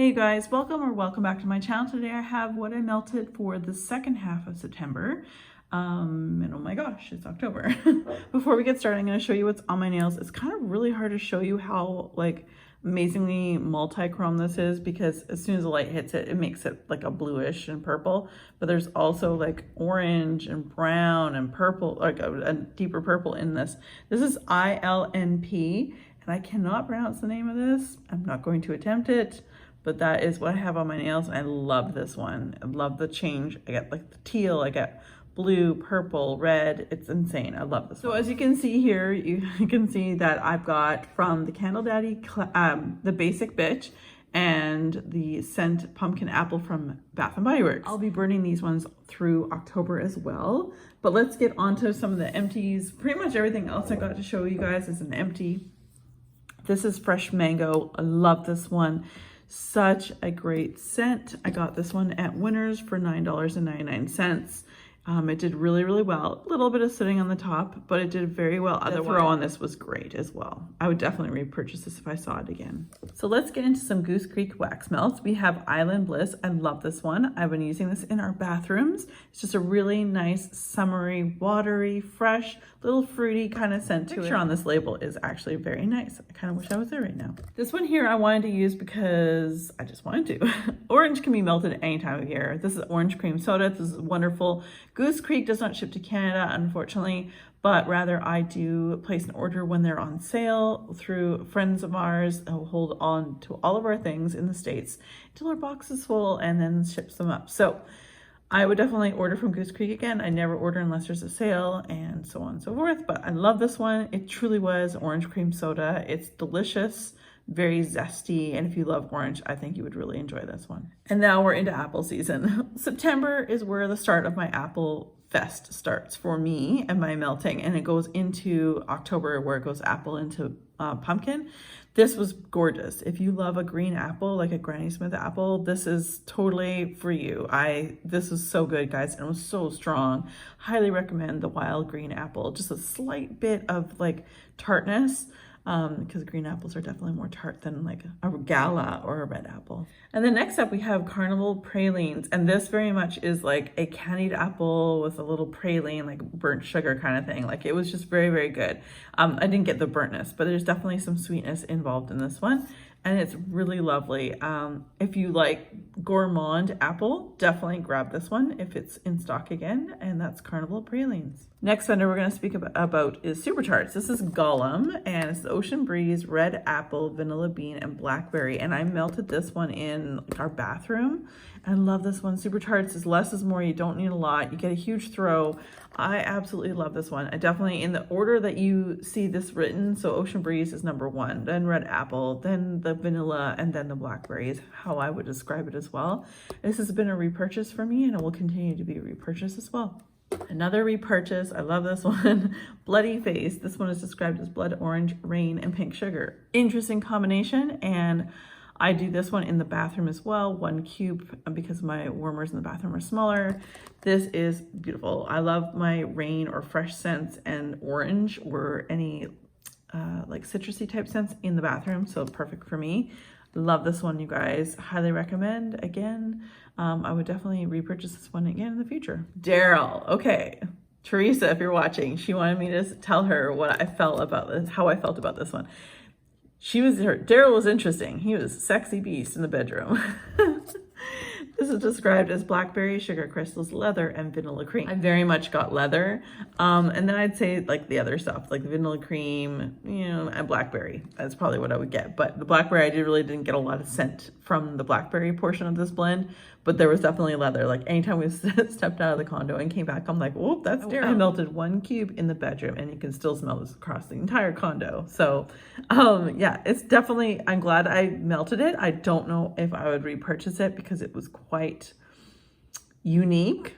Hey guys, welcome back to my channel. Today I have what I melted for the second half of September. And oh my gosh, it's October. Before we get started, I'm going to show you what's on my nails. It's kind of really hard to show you how like amazingly multi-chrome this is, because as soon as the light hits it, it makes it like a bluish and purple. But there's also like orange and brown and purple, like a deeper purple in this. This is ILNP, and I cannot pronounce the name of this. I'm not going to attempt it. But that is what I have on my nails. I love this one. I love the change. I got like the teal, I got blue, purple, red. It's insane. I love this one. So as you can see here, you can see that I've got from the Candle Daddy, the Basic Bitch, and the Scent Pumpkin Apple from Bath & Body Works. I'll be burning these ones through October as well. But let's get onto some of the empties. Pretty much everything else I got to show you guys is an empty. This is Fresh Mango. I love this one. Such a great scent. I got this one at Winners for $9.99. It did really, really well. A little bit of sitting on the top, but it did very well. The throw on this was great as well. I would definitely repurchase this if I saw it again. So let's get into some Goose Creek wax melts. We have Island Bliss. I love this one. I've been using this in our bathrooms. It's just a really nice, summery, watery, fresh, little fruity kind of scent to it. The picture on this label is actually very nice. I kind of wish I was there right now. This one here I wanted to use because I just wanted to. Orange can be melted any time of year. This is orange cream soda. This is wonderful. Goose Creek does not ship to Canada, unfortunately, but rather I do place an order when they're on sale through friends of ours who hold on to all of our things in the States until our box is full and then ships them up. So I would definitely order from Goose Creek again. I never order unless there's a sale and so on and so forth, but I love this one. It truly was orange cream soda. It's delicious, very zesty, and if you love orange, I think you would really enjoy this one. And now we're into apple season. September is where the start of my apple fest starts for me and my melting, and it goes into October where it goes apple into pumpkin. This was gorgeous. If you love a green apple, like a Granny Smith apple, this is totally for you. This is so good, guys, and it was so strong. Highly recommend the wild green apple. Just a slight bit of like tartness, because green apples are definitely more tart than like a gala or a red apple. And then next up we have Carnival Pralines, and this very much is like a candied apple with a little praline, like burnt sugar kind of thing. Like it was just very, very good. I didn't get the burntness, but there's definitely some sweetness involved in this one, and it's really lovely. If you like gourmand apple, definitely grab this one if it's in stock again, and that's Carnival Pralines. Next vendor we're going to speak about is Supercharged. This is Gollum, and it's the Ocean Breeze, Red Apple, Vanilla Bean, and Blackberry, and I melted this one in like our bathroom. I love this one. Supercharged is less is more. You don't need a lot. You get a huge throw. I absolutely love this one. I definitely, in the order that you see this written, so Ocean Breeze is #1, then Red Apple, then the Vanilla, and then the Blackberry is how I would describe it as well. This has been a repurchase for me, and it will continue to be a repurchase as well. Another repurchase, I love this one, Bloody Face. This one is described as blood orange, rain, and pink sugar. Interesting combination, and I do this one in the bathroom as well, 1 cube, because my warmers in the bathroom are smaller. This is beautiful. I love my rain or fresh scents and orange or any like citrusy type scents in the bathroom, so perfect for me. Love this one, you guys. Highly recommend. Again, I would definitely repurchase this one again in the future. Daryl. Okay. Teresa, if you're watching, she wanted me to tell her what I felt about this, how I felt about this one. Daryl was interesting. He was a sexy beast in the bedroom. This is described as blackberry, sugar crystals, leather, and vanilla cream. I very much got leather. And then I'd say like the other stuff, like the vanilla cream, you know, and blackberry. That's probably what I would get. But the blackberry, I really didn't get a lot of scent from the blackberry portion of this blend, but there was definitely leather. Like anytime we stepped out of the condo and came back, I'm like, whoop, that's Daryl. I melted 1 cube in the bedroom, and you can still smell this across the entire condo. So yeah, it's definitely, I'm glad I melted it. I don't know if I would repurchase it because it was quite unique.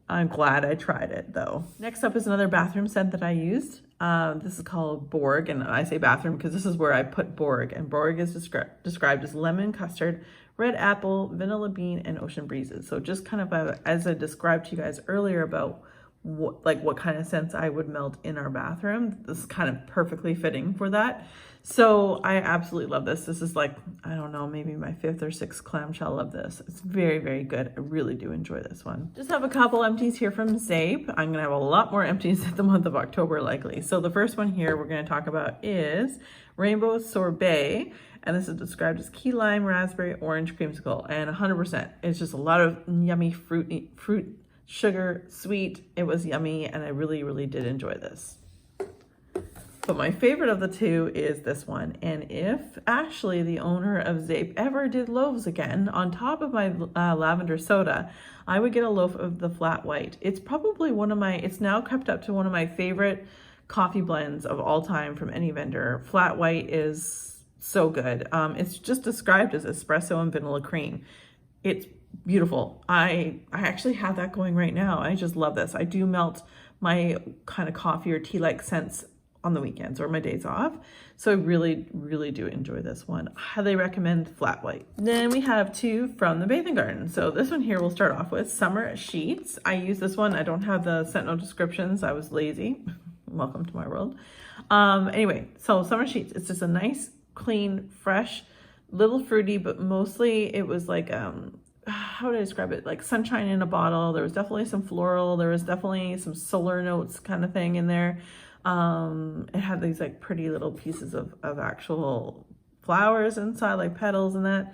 I'm glad I tried it though. Next up is another bathroom scent that I used. This is called Borg, and I say bathroom because this is where I put Borg, and Borg is described as lemon custard, red apple, vanilla bean, and ocean breezes. So just kind of as I described to you guys earlier about what kind of scents I would melt in our bathroom. This is kind of perfectly fitting for that. So I absolutely love this. This is like, I don't know, maybe my 5th or 6th clamshell of this. It's very, very good. I really do enjoy this one. Just have a couple empties here from Zape. I'm gonna have a lot more empties in the month of October likely. So the first one here we're gonna talk about is Rainbow Sorbet. And this is described as key lime, raspberry, orange creamsicle, and 100%. It's just a lot of yummy fruit, sugar, sweet. It was yummy, and I really, really did enjoy this. But my favorite of the two is this one. And if Ashley, the owner of Zape, ever did loaves again, on top of my lavender soda, I would get a loaf of the flat white. It's probably it's now crept up to one of my favorite coffee blends of all time from any vendor. Flat white is so good. It's just described as espresso and vanilla cream. It's beautiful. I actually have that going right now. I just love this. I do melt my kind of coffee or tea like scents on the weekends or my days off. So I really, really do enjoy this one. Highly recommend flat white. Then we have two from the Bathing Garden. So this one here we'll start off with Summer Sheets. I use this one. I don't have the scent note descriptions. I was lazy. Welcome to my world. Anyway, so Summer Sheets. It's just a nice, clean, fresh, little fruity, but mostly it was like, how would I describe it? Like sunshine in a bottle. There was definitely some floral. There was definitely some solar notes kind of thing in there. It had these like pretty little pieces of actual flowers inside, like petals and that.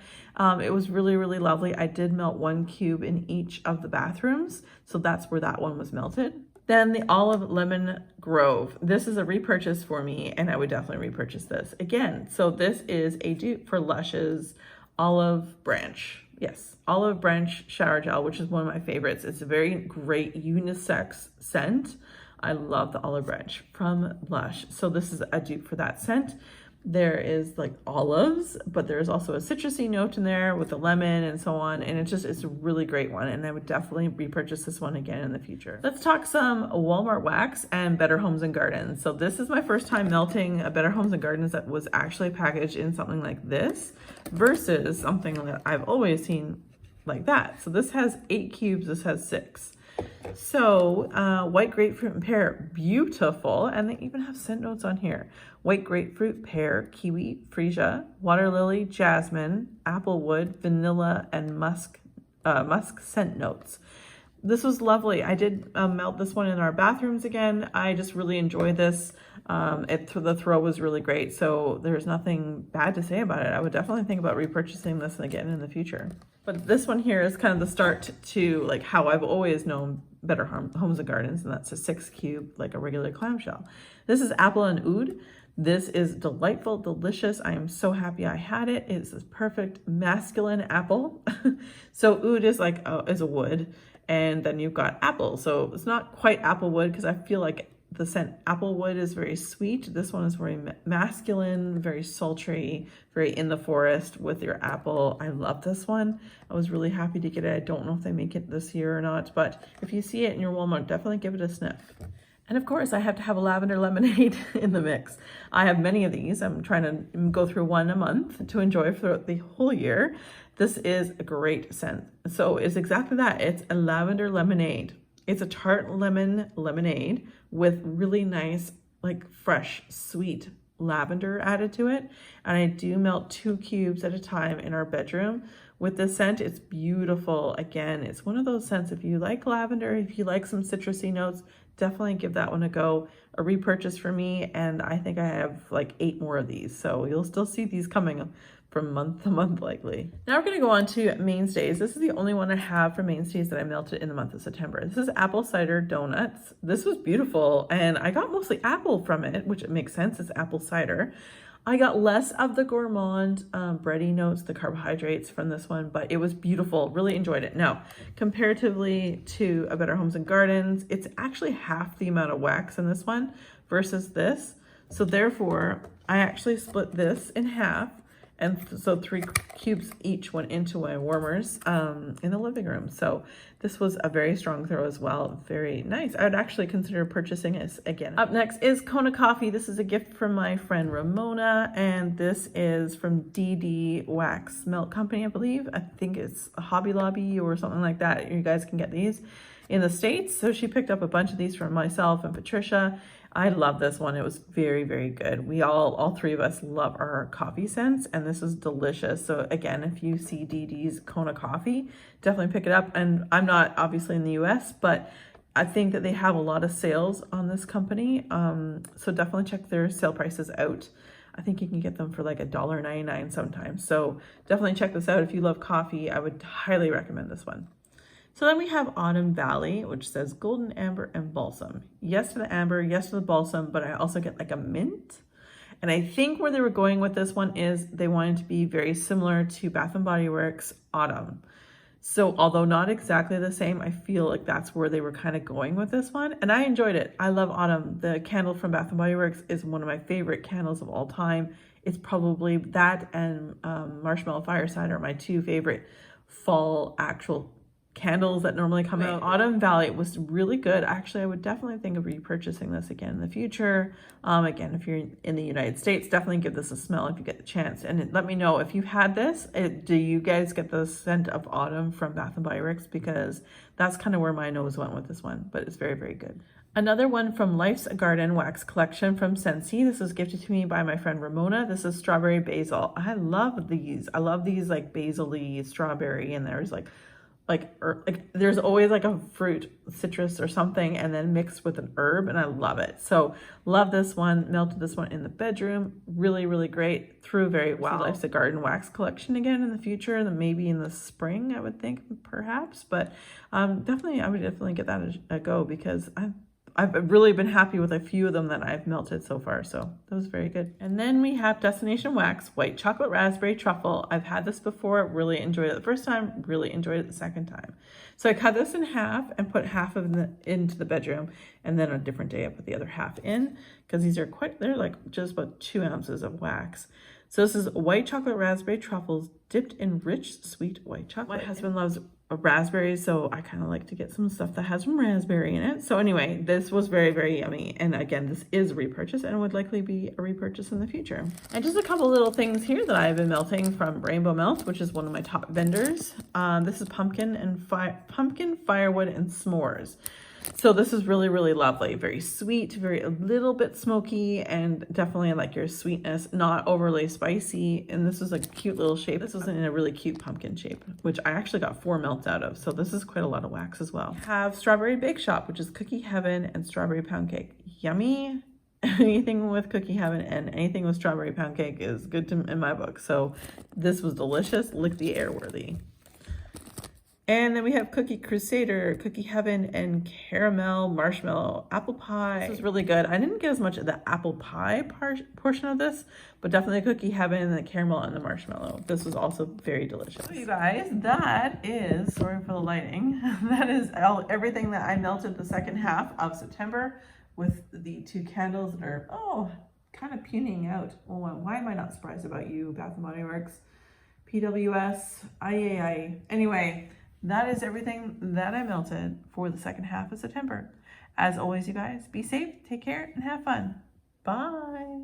It was really, really lovely. I did melt 1 cube in each of the bathrooms. So that's where that one was melted. Then the Olive Lemon Grove. This is a repurchase for me, and I would definitely repurchase this again. So this is a dupe for Lush's Olive Branch. Yes, Olive Branch Shower Gel, which is one of my favorites. It's a very great unisex scent. I love the Olive Branch from Lush. So this is a dupe for that scent. There is like olives, but there's also a citrusy note in there with the lemon and so on. And it's a really great one. And I would definitely repurchase this one again in the future. Let's talk some Walmart wax and Better Homes and Gardens. So this is my first time melting a Better Homes and Gardens that was actually packaged in something like this versus something that I've always seen like that. So this has 8 cubes, this has 6. So white grapefruit and pear, beautiful. And they even have scent notes on here. White grapefruit, pear, kiwi, freesia, water lily, jasmine, applewood, vanilla, and musk scent notes. This was lovely. I did melt this one in our bathrooms again. I just really enjoyed this. The throw was really great. So there's nothing bad to say about it. I would definitely think about repurchasing this again in the future. But this one here is kind of the start to like how I've always known Better Homes and Gardens, and that's a 6 cube, like a regular clamshell. This is apple and oud. This is delightful, delicious. I am so happy I had it. It's this perfect masculine apple. So oud is like is a wood, and then you've got apple. So it's not quite applewood because I feel like the scent applewood is very sweet. This one is very masculine, very sultry, very in the forest with your apple. I love this one. I was really happy to get it. I don't know if they make it this year or not, but if you see it in your Walmart, definitely give it a sniff. And of course, I have to have a lavender lemonade in the mix. I have many of these. I'm trying to go through one a month to enjoy throughout the whole year. This is a great scent. So it's exactly that. It's a lavender lemonade. It's a tart lemon lemonade with really nice, like fresh, sweet lavender added to it. And I do melt 2 cubes at a time in our bedroom with this scent. It's beautiful. Again, it's one of those scents. If you like lavender, if you like some citrusy notes, definitely give that one a go. A repurchase for me. And I think I have like 8 more of these. So you'll still see these coming from month to month likely. Now we're going to go on to Mainstays. This is the only one I have for Mainstays that I melted in the month of September. This is apple cider donuts. This was beautiful, and I got mostly apple from it, which it makes sense. It's apple cider. I got less of the gourmand bready notes, the carbohydrates from this one, but it was beautiful. Really enjoyed it. Now, comparatively to a Better Homes and Gardens, it's actually half the amount of wax in this one versus this. So therefore, I actually split this in half. And so 3 cubes each went into my warmers in the living room. So this was a very strong throw as well. Very nice. I would actually consider purchasing this again. Up next is Kona Coffee. This is a gift from my friend Ramona. And this is from DD Wax Melt Company, I believe. I think it's a Hobby Lobby or something like that. You guys can get these. in the States. So she picked up a bunch of these from myself and Patricia. I love this one. It was very, very good. We all three of us love our coffee scents, and this is delicious. So again, if you see Dee Dee's Kona coffee, definitely pick it up. And I'm not obviously in the US, but I think that they have a lot of sales on this company. So definitely check their sale prices out. I think you can get them for like $1.99 sometimes. So definitely check this out. If you love coffee, I would highly recommend this one. So then we have Autumn Valley, which says golden amber and balsam. Yes to the amber, yes to the balsam, but I also get like a mint. And I think where they were going with this one is they wanted to be very similar to Bath & Body Works Autumn. So although not exactly the same, I feel like that's where they were kind of going with this one. And I enjoyed it. I love Autumn. The candle from Bath & Body Works is one of my favorite candles of all time. It's probably that and Marshmallow Fireside are my two favorite fall actual candles that normally come out. Autumn Valley was really good. Actually, I would definitely think of repurchasing this again in the future. Again, if you're in the United States, definitely give this a smell if you get the chance. And let me know if you've had this. Do you guys get the scent of autumn from Bath & Body Works? Because that's kind of where my nose went with this one, but it's very, very good. Another one from Life's Garden Wax Collection from Scentsy. This was gifted to me by my friend Ramona. This is Strawberry Basil. I love these. I love these like basil-y strawberry, and there's like there's always like a fruit, citrus or something, and then mixed with an herb, and I love it. So love this one. Melted this one in the bedroom. Really, really great. Threw very well. Life's a Garden Wax Collection again in the future, and maybe in the spring, I would think, perhaps. But I would definitely get that a go, because I've really been happy with a few of them that I've melted so far. So that was very good. And then we have Destination Wax White Chocolate Raspberry Truffle. I've had this before, really enjoyed it the first time, really enjoyed it the second time. So I cut this in half and put half of it into the bedroom, and then a different day I put the other half in, because these are they're like just about 2 ounces of wax. So this is white chocolate raspberry truffles dipped in rich sweet white chocolate. My husband loves raspberries, so I kind of like to get some stuff that has some raspberry in it. So anyway, this was very, very yummy. And again, this is a repurchase and would likely be a repurchase in the future. And just a couple little things here that I've been melting from Rainbow Melt, which is one of my top vendors. This is pumpkin firewood and s'mores. So this is really, really lovely. Very sweet, a little bit smoky, and definitely like your sweetness, not overly spicy. And this is a cute little shape. This was in a really cute pumpkin shape, which I actually got 4 melts out of. So this is quite a lot of wax as well. Have Strawberry Bake Shop, which is Cookie Heaven and Strawberry Pound Cake. Yummy. Anything with Cookie Heaven and anything with Strawberry Pound Cake is good in my book. So this was delicious, lick the air worthy. And then we have Cookie Crusader, Cookie Heaven, and Caramel Marshmallow Apple Pie. This is really good. I didn't get as much of the apple pie portion of this, but definitely Cookie Heaven, the caramel, and the marshmallow. This was also very delicious. So you guys, that is, sorry for the lighting, that is everything that I melted the second half of September with the 2 candles that are, kind of puning out. Oh, why am I not surprised about you, Bath & Body Works, PWS, IAI. Anyway, that is everything that I melted for the second half of September. As always, you guys, be safe, take care, and have fun. Bye.